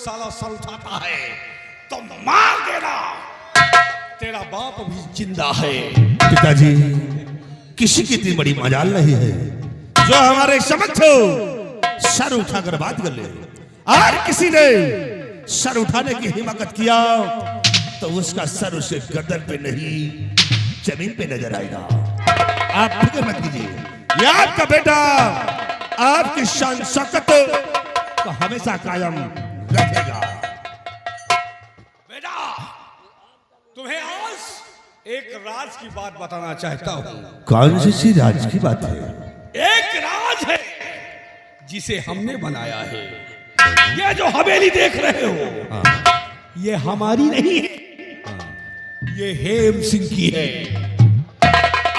साला सर उठाता है तो मार देना। तेरा बाप अभी जिंदा है। पिताजी, किसी की इतनी बड़ी मजाल नहीं है जो हमारे समक्ष सर उठाकर बात कर ले। और किसी ने सर उठाने की हिम्मत किया तो उसका सर उसके गर्दन पे नहीं जमीन पे नजर आएगा। आप फिक्र मत कीजिए, ये आपका बेटा आपकी शान शौकत को हमेशा कायम रखेगा। बेटा, तुम्हें आज एक राज की बात बताना चाहता हूँ। कौन सी राज की बात है? एक राज है जिसे हमने बनाया है। ये जो हवेली देख रहे हो, ये हमारी नहीं है, ये हेम सिंह की है।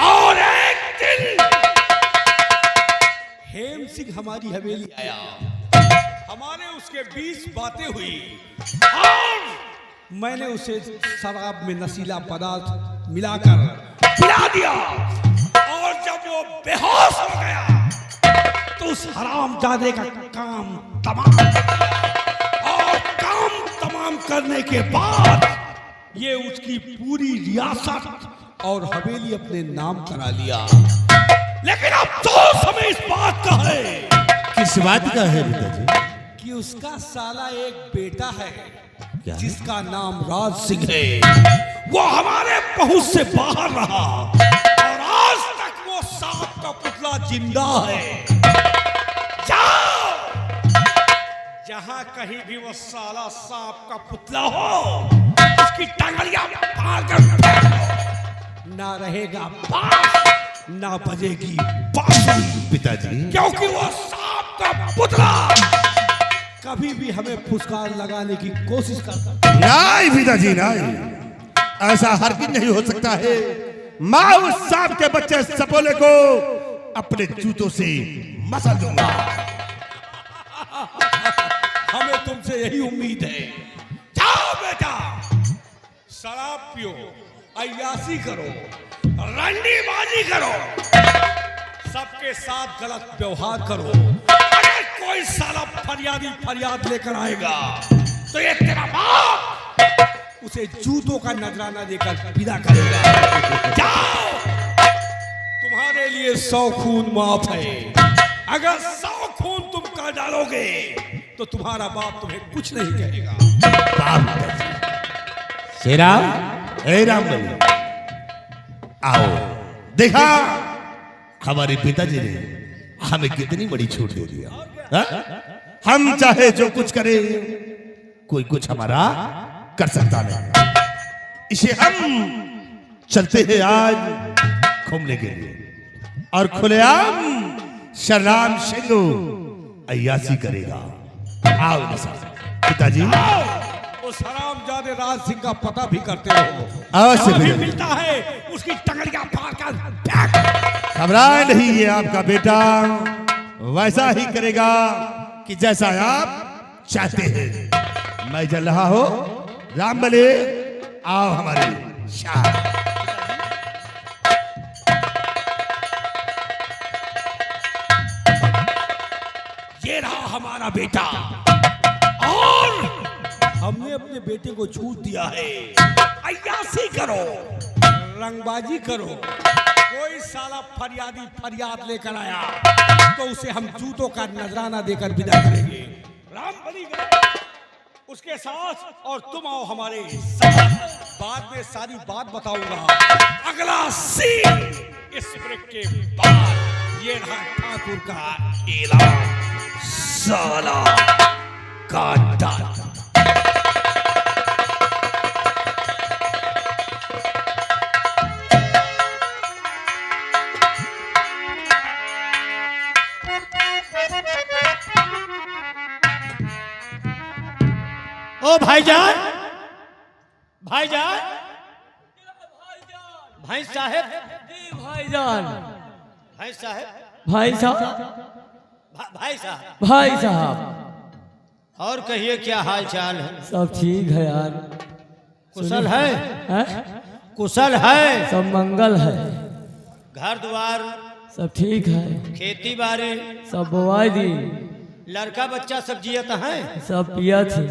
और एक दिन हेम सिंह हमारी हवेली आया, हमारे उसके 20 बातें हुई और मैंने उसे शराब में नशीला पदार्थ मिलाकर पिला दिया। और जब वो बेहोश हो गया तो उस हरामजादे का काम तमाम, और काम तमाम करने के बाद ये उसकी पूरी रियासत और हवेली अपने नाम करा लिया। लेकिन अब अफसोस हमें इस बात का है। किस बात का है पिताजी? कि उसका साला एक बेटा है क्या? जिसका नाम राज सिंह है। वो हमारे पहुंच से बाहर रहा और आज तक वो सांप का पुतला जिंदा है। जाओ, जहां कहीं भी वो साला सांप का पुतला हो, उसकी टांगलियां फाड़ कर फेंक दो। ना रहेगा बांस, ना बजेगी बांसुरी। पिताजी, क्योंकि वो सांप का पुतला कभी भी हमें फुसकार लगाने की कोशिश करता। नहीं पिताजी नहीं, ऐसा हरगिज नहीं हो सकता है। मैं उस सांप के बच्चे सपोले को अपने जूतों से मसल दूंगा। हमें तुमसे यही उम्मीद है। जाओ बेटा, शराब पियो, अय्यासी करो, रंडीबाजी करो, सबके साथ गलत व्यवहार करो। अगर कोई साला फरियादी फरियाद लेकर आएगा तो ये तेरा बाप उसे जूतों का नजराना देकर विदा करेगा। जाओ, तुम्हारे लिए 100 खून माफ है। अगर 100 खून तुम कर डालोगे तो तुम्हारा बाप तुम्हें कुछ नहीं कहेगा। श्रीराम, हे राम बलि, आओ। देखा हमारे पिताजी ने हमें कितनी बड़ी छूट दे दिया। हम चाहे जो कुछ करें, कोई कुछ हमारा कर सकता नहीं। इसे हम चलते हैं आज घूमने के लिए और खुलेआम शरनाम सिंह अय्यासी करेगा। आओ पिताजी, उस हरामजादे राज सिंह का पता भी करते हो। अवश्य भी मिलता है, उसकी टंगड़ियां फाड़ कर फेंक। घबराए नहीं, ये आपका बेटा वैसा ही करेगा कि जैसा आप चाहते हैं। मैं चल रहा हूं। राम बले, आओ हमारे शाह। ये रहा हमारा बेटा और हमने अपने बेटे को छूट दिया है। अय्यासी करो, रंगबाजी करो, कोई साला फरियादी फरियाद लेकर आया तो उसे हम जूतों का नजराना देकर विदा करेंगे। राम बलि उसके साथ और तुम आओ हमारे साथ। बाद में सारी बात बताऊंगा। अगला सीन इस ब्रेक के बाद। ये रहा ठाकुर का ऐलान, साला काटा। ओ भाईजान, भाईजान, भाई साहब, भाईजान, भाई साहब, भाई साहब, भाई साहब, भाई साहब, और कहिए क्या हाल चाल है? सब ठीक है यार। कुशल है? हैं? कुशल है? सब मंगल है। घर द्वार सब ठीक है। खेती बाड़ी सब बुआई दी, लड़का बच्चा सब जियत है? सब पिया थे।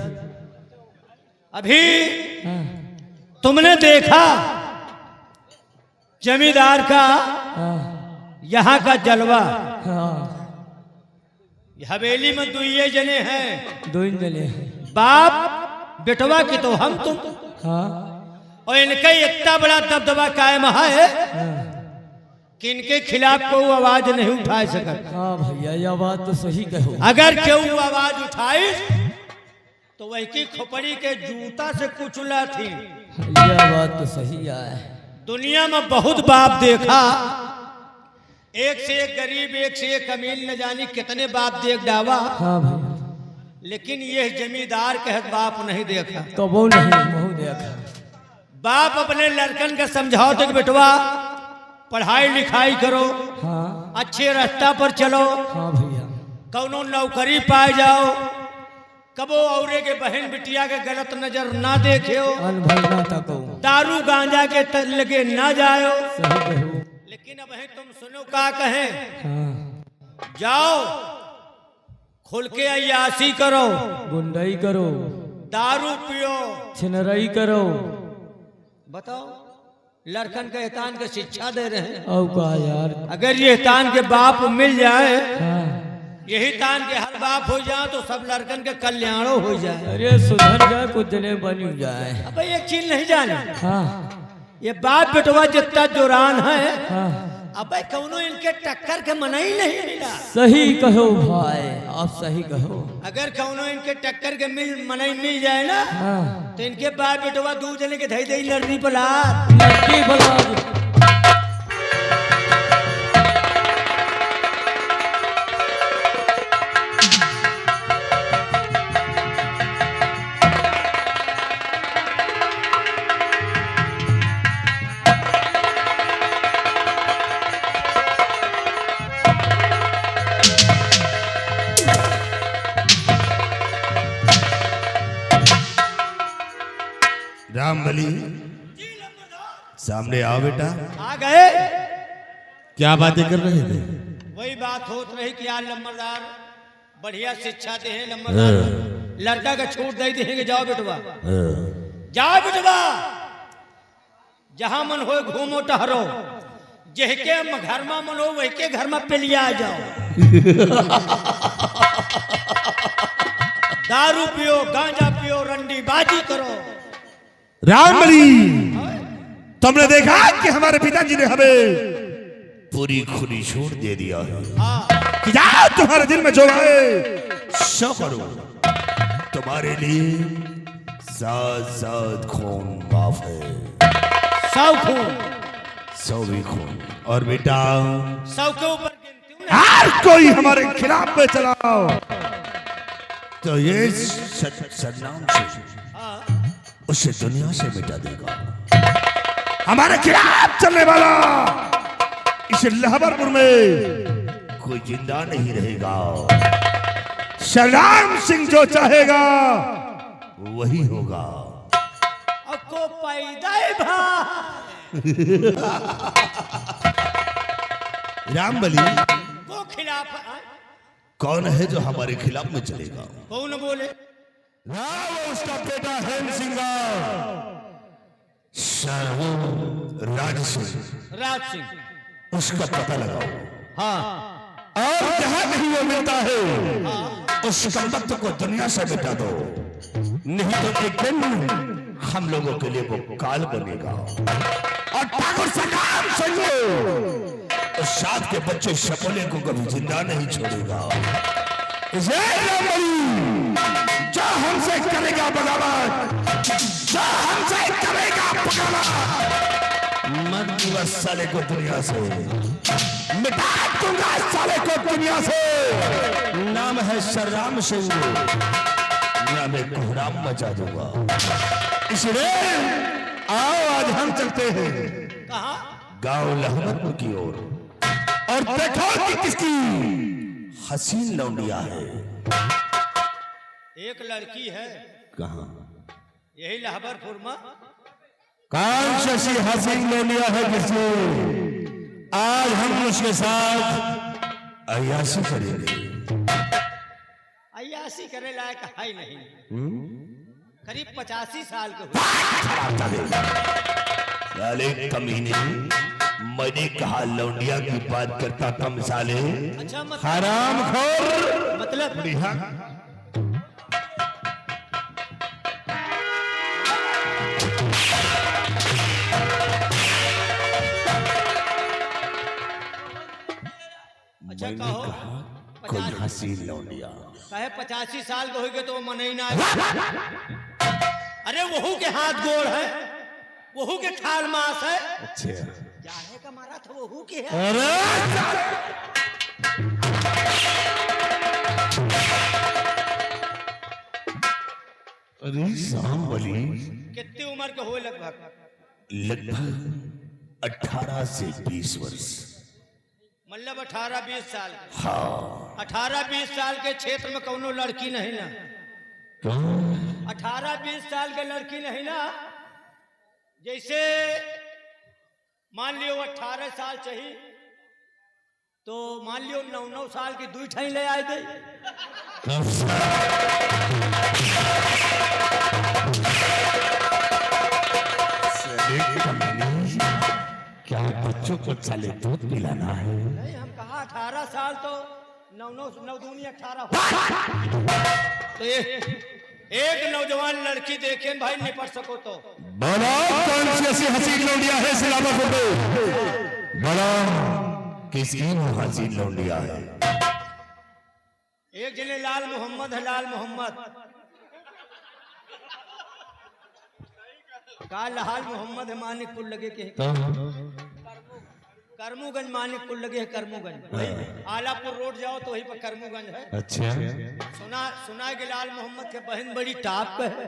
अभी हाँ तुमने देखा जमींदार का हाँ यहाँ का जलवा। हाँ हवेली में दुइये जने हैं, दो ही जने हैं। बाप बेटवा की तो हम तुम, हाँ और इनका इतना बड़ा दबदबा कायम है हाँ कि इनके खिलाफ कोई आवाज नहीं उठा सकता। हाँ भैया यह बात तो सही कहो। अगर क्यों आवाज उठाई तो वही की खोपड़ी के जूता से कुचला थी। यह बात तो सही है। दुनिया में बहुत बाप देखा, एक से एक गरीब एक से एक अमीर, न जानी कितने बाप देख डावा, हाँ भैया लेकिन यह जमींदार के बाप नहीं देखा। कबो नहीं महू देखा। बाप अपने लड़कन का समझाओ तो कि बेटवा पढ़ाई लिखाई करो, हाँ अच्छे रास्ता पर चलो, हाँ भैया कौनो नौकरी पाए जाओ, कबो औरे के बहन बिटिया के गलत नजर ना देखियो, अनभर ना तको। दारू गांजा के लगे ना जाओ। सही कहो। लेकिन अब तुम सुनो का कहे, हाँ जाओ खुल के अय्यासी करो, गुंडाई करो, दारू पियो। छिनरई करो। बताओ लड़कन के एहतान के शिक्षा दे रहे हैं। और कहा यार। अगर ये एहतान के बाप मिल जाए, हाँ यही तान के हर बाप हो जाए तो सब लड़कन के कल्याणो हो जाए। अरे सुधर जाए कुछ जने बन जाए। अब एक चीज नहीं जाने, हाँ ये बाप बेटवा जितना जोरान है, हाँ अब कौनो इनके टक्कर के मना ही नहीं मिला। सही कहो भाई, आप सही कहो। अगर कौनो इनके टक्कर के मनाई मिल जाए ना, हाँ तो इनके बाप बेटवा दू जने के धई धई लड़नी पला। लड़की भला। रामबली सामने आओ बेटा। आ गए। क्या बातें कर रहे थे? वही बात होत रही कि यार नंबरदार बढ़िया शिक्षा दे हैं, नंबरदार लड़का का छूट दे देंगे। जाओ बेटवा, जाओ बेटवा, जहां मन हो घूमो टहरो, जहके घर में मन हो वही के घर में पेलिया जाओ। दारू पियो, गांजा पियो, रंडी बाजी करो। रामबली, तुमने देखा कि हमारे पिताजी ने हमें पूरी खुली छूट दे दिया है कि जाओ तुम्हारे दिल में जो आए सो करो। तुम्हारे लिए साथ खून माफ है। 100 खून, 100 भी खून। और बेटा 100 के ऊपर गिनती हूं ना। हर कोई हमारे खिलाफ में चलाओ तो ये सदनाम से उसे दुनिया से मिटा देगा। हमारे खिलाफ चलने वाला इस लहबरपुर में कोई जिंदा नहीं रहेगा। श्रीराम सिंह जो चाहेगा वही होगा। अब को पैदा ही भा। रामबली, वो खिलाफ कौन है जो हमारे खिलाफ में चलेगा? कौन बोले? वो उसका बेटा हेम सिंह, राज सिंह। राज सिंह, उसका पता लगाओ। हाँ, और जहां नहीं वो मिलता है उस कमबख्त को दुनिया से मिटा दो, नहीं तो एक दिन हम लोगों के लिए वो काल बनेगा। और ठाकुर सरकार सुनो, उस साथ के बच्चे शपोले को कभी जिंदा नहीं छोड़ेगा। जो हमसे करेगा बगावत, जो हमसे करेगा बगावत, मर दूंगा साले को दुनिया से, मिटा दूंगा साले को दुनिया से। नाम है श्रीराम सिंह, नाम है कोहराम मचा दूंगा। इसलिए आओ आज हम चलते हैं कहा? गांव लहबरपुर की ओर, और देखो कि किसकी हसीन लौंडिया है। एक लड़की है। कहाँ? यही लहबरपुर में। कौन सी हसीन लौंडिया है किसकी? आज हम उसके साथ अय्यासी करेंगे। अय्यासी करे लायक है नहीं। करीब 85 साल के हुए। साले कमीने, मैंने कहा लौंडिया की बात करता था मिसाले। अच्छा हराम खोर मतलब अच्छा कहो कोई हसीन लौंडिया कहे 85 साल के होगे तो वो मन ही ना आए। अरे वहू के हाथ गोड़ है, वहू के खाल मास है। अच्छा जाने का मारा था वहू के है। अरे अरे शाम वाली कितनी उम्र के हुए लगभग? लगभग 18 से 20 वर्ष। मतलब 18-20 साल। हाँ 18-20 साल के क्षेत्र में कौनो लड़की नहीं ना। 18-20 साल के लड़की नहीं ना। जैसे मान लियो 18 साल चाहिए तो मान लियो 9-9 साल की 2 ठाई ले आए थे। क्या बच्चों को चले दूध पिलाना है? नहीं हम कहा 18 साल तो 9 दूनी 18 हो। तो एक नौजवान लड़की देखे भाई निपट सको तो बोलो कौन सी ऐसी हसीन लौंडिया है सिलामा फोटो? बोलो किसकी हसीन लौंडिया है? एक जने लाल मोहम्मद है, लाल मोहम्मद का लाल मोहम्मद है, मानिकपुर लगे के करमूगंज, मानिकपुर लगे है करमूगंज। वही आलापुर रोड जाओ तो वहीं पर करमूगंज है। अच्छा सुना कि लाल मोहम्मद के बहन बड़ी टाप पे है।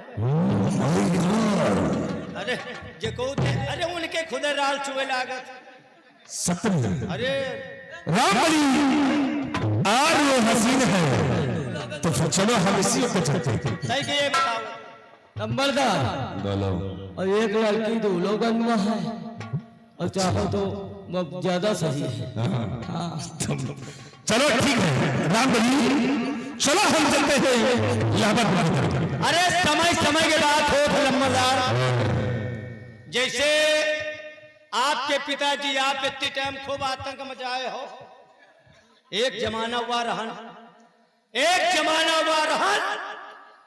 अरे अरे उनके खुदे राल चुए लागत सपने अरे रामबली और वो हसीन है तो फिर चलो हम इसी पे चलते हैं। सही के ये बताओ नंबरदार बोलो और एक लड़की दो लोग में है और चाहो तो ज्यादा सही है। हाँ चलो ठीक है रामबली चलो हम चलते हैं इलाहाबाद। अरे समय के बाद हो नंबरदार। जैसे आपके पिताजी आप इतने टाइम खूब आतंक मचाए हो। एक जमाना हुआ रहन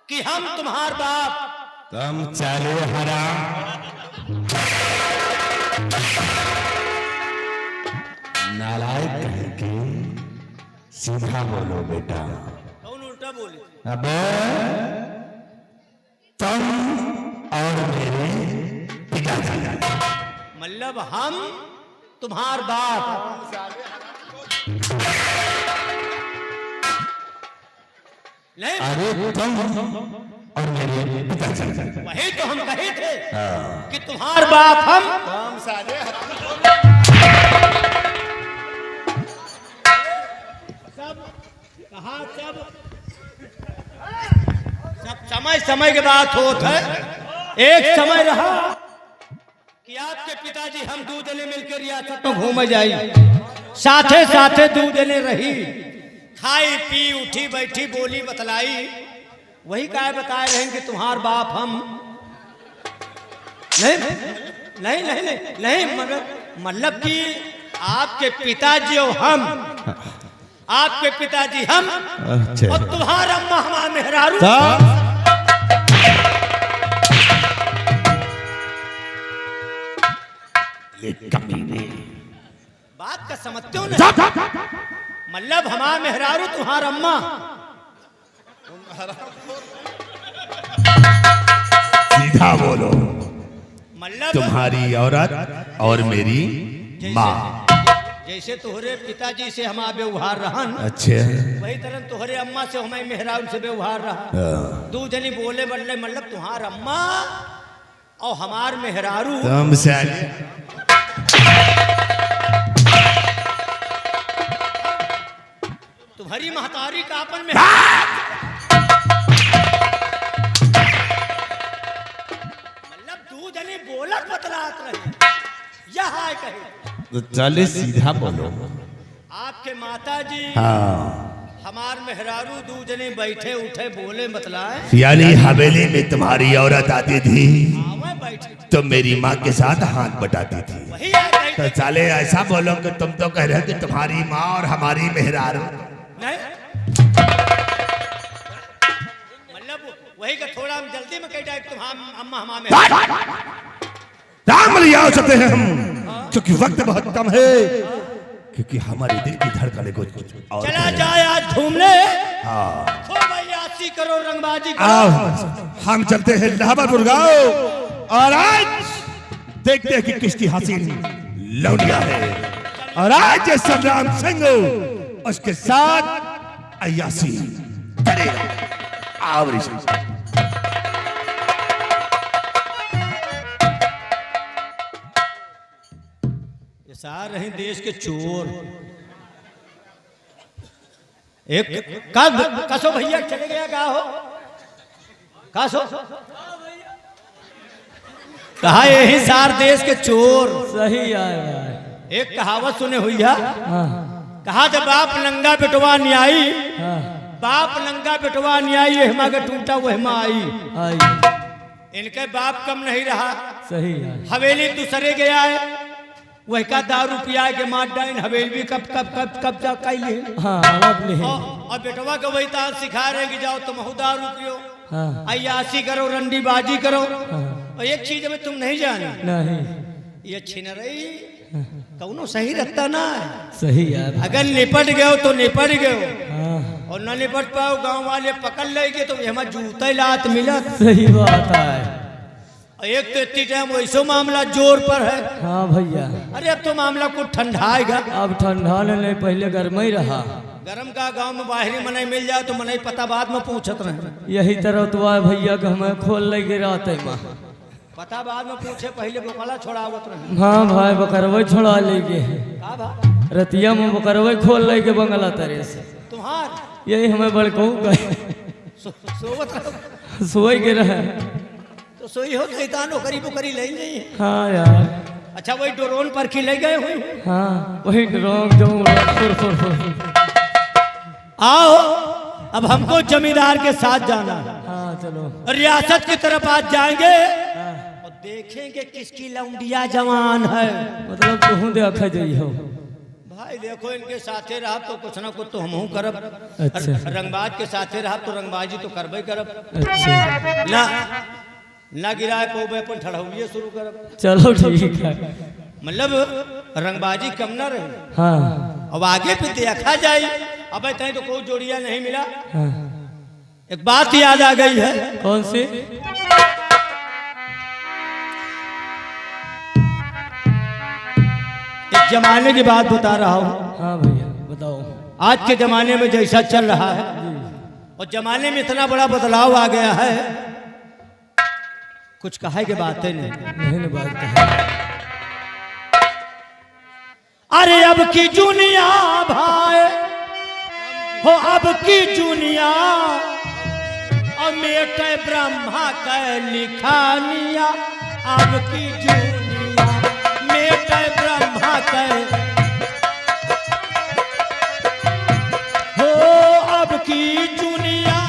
कि हम तुम्हार बाप तुम चाले हराम नालायक कहेंगे। सीधा बोलो बेटा। कौन उल्टा बोले? अबे तुम और मेरे पिताजी मतलब हम तुम्हार बाप। नहीं अरे तुम और मेरे पिताजी वही तो हम कहे थे कि तुम्हार बाप हम सब कहा सब समय के बात होता है। एक समय रहा कि आपके पिताजी हम 2 जने मिलकर रियासत में घूमे जाई, साथे दू जने रही, खाई पी उठी बैठी बोली बतलाई। वही काय बताए रहे कि तुम्हार बाप हम नहीं मतलब कि आपके पिताजी और हम, आपके पिताजी हम और तुम्हारा अम्मा हमारा मेहरारू। बात का समझते हो ना? मतलब हमारा मेहरारू तुम्हारा अम्मा। सीधा बोलो। मतलब तुम्हारी औरत और मेरी माँ। जैसे तोहरे पिताजी से हमारा व्यवहार रहन, अच्छे वही तरह तोहरे अम्मा से हमारे मेहरारू से व्यवहार रहा। 2 जनी बोले बदले मतलब तुम्हारा अम्मा और हमार मेहरारू। तुम से तुम्हारी महतारी का अपन में मतलब 2 जनी बोलत बतलात रहे। यह है कहे तो चले सीधा बोलो। आपके माताजी हाँ हमार मेहरारू दू जने बैठे उठे बोले मतलाए यानी हवेली में तुम्हारी औरत आती थी आवे बैठे तो मेरी माँ के साथ हाथ बटाती थी। वही आ गई तो साले ऐसा बोलो कि तुम तो कह रहे हो कि तुम्हारी माँ और हमारी मेहरारू। नहीं मतलब वही का थोड़ा हम जल्दी में कह जाए तुम अम्मा हमारे राम लिया हो सकते हैं हम क्योंकि वक्त बहुत कम है क्योंकि हमारे दिल की धड़कने को और चला जाए आज घूमने हाँ खूब अय्यासी करो रंगबाजी आओ करो हम चलते हैं इलाहाबाद गाँव और आज देखते हैं कि किसकी हसीन लौंडिया है और आज ये संग्राम सिंह उसके साथ अय्यासी करेगा। आओ ऋषि। ये सार रहे देश के चोर एक कसो भैया चले गया का हो कसो कहा यही सार देश के चोर सही आए भाई। एक कहावत सुने हुई है हाँ कहा जब बाप नंगा बेटवा नहीं आई हाँ बाप नंगा बेटवा नहीं आई हेमा के टूटा वो हेमा आई आई इनके बाप कम नहीं रहा सही है। हवेली दूसरे गया है वही का दारू पिया के मार डाइन हवेली कब कब कब कब जा कैली हाँ अपने और बेटवा को वही ताल सिखा रहे कि जाओ तुम दारू पियो हाँ अय्यासी करो रंडीबाजी करो हाँ और एक चीज में तुम नहीं जाने नहीं ये छिनरई कौनो सही रखता ना है सही है भाई। अगर निपट गए तो निपट गए हाँ और न निपट पाओ गांव वाले पकड़ लेंगे तो हमें जूते लात मिलत सही बात है। और एक तो इतनी टाइम वैसो मामला जोर पर है हाँ भैया अरे अब तो मामला कुछ ठंडाएगा अब ठंडा नहीं पहले गर्म ही रहा। गरम का गांव में बाहरी मनाई मिल जाए तो मनाई पता बाद में पूछत रहे यही तरह तो आए भैया के हमें खोल ले गिराते माँ पता बाद में पूछे पहले बोकला छोड़ावत रहे हाँ भाई बकरवे छोड़ा लेके का भा रतिया में बकरवे खोल ले के बंगला तरे से तुम्हार यही हमें बड़कू गए सोवत रहो सोई के रहे। तो सोई हो नहीं तानो करी बुकरी ले नहीं है हाँ यार अच्छा वही ड्रोन पर की ले गए हुए हाँ वही रोक जाऊँ आओ अब हमको जमींदार के साथ जाना है हाँ चलो रियासत की तरफ आज जाएंगे और देखेंगे किसकी लौंडिया जवान है मतलब तुम देखा जाइयो भाई देखो इनके साथे रहा तो कुछ ना कुछ तो हम करब अच्छा। रंगबाज के साथे रहा तो रंगबाजी तो करबे करब अच्छा ना ना गिराए पोबे अपन ठड़ौलिए शुरू करब चलो ठीक है। मतलब रंगबाजी कम ना रहे हाँ अब आगे भी देखा जाए अब तय तो कोई जोड़िया नहीं मिला हाँ एक बात याद आ गई है कौन सी एक जमाने की बात बता रहा हूँ हाँ भैया बताओ। आज के जमाने में जैसा चल रहा है और जमाने में इतना बड़ा बदलाव आ गया है कुछ कहे के बातें नहीं नहीं बात कहा। अरे अब की दुनिया भाई हो अब की दुनिया और मेटे ब्रह्मा का लिखानिया अब की दुनिया मेटे ब्रह्मा का हो अब की दुनिया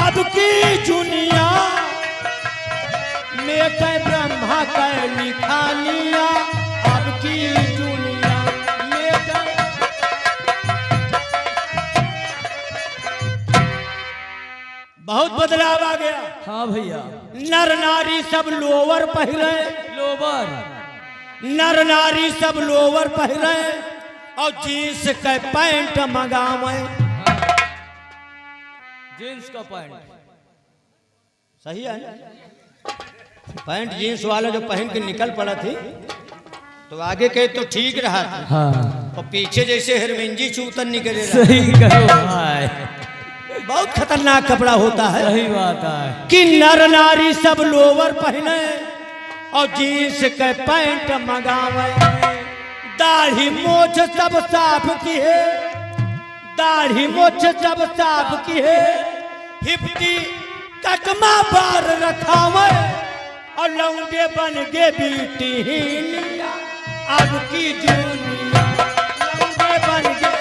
अब की दुनिया मेटे ब्रह्मा का लिखानिया अब की दुनिया मेटे बहुत बदलाव आ गया हाँ भैया नर नारी सब लोवर पहने लोबर नर नारी सब लोवर पहने और जींस के पैंट मंगावे जींस का पैंट सही है ना? पैंट जींस वाला जो पहन के निकल पड़ा थी तो आगे के तो ठीक रहा था हाँ और पीछे जैसे हिरमिंजी चूतन निकले रहा सही कहो भाई बहुत खतरनाक कपड़ा होता है सही बात है कि नर नारी सब लोवर पहने और जींस के पैंट मंगावे दाढ़ी मोछ सब साफ की है दाढ़ी मोछ सब साफ की है हिप्टी कटमा बार रखावे और लौंडे बन के बीटी हिलिया अब की दुनिया लौंडे बन के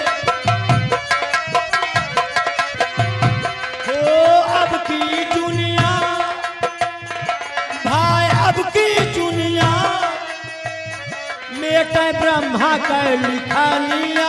की दुनिया मेटे ब्रह्मा का लिखा लिया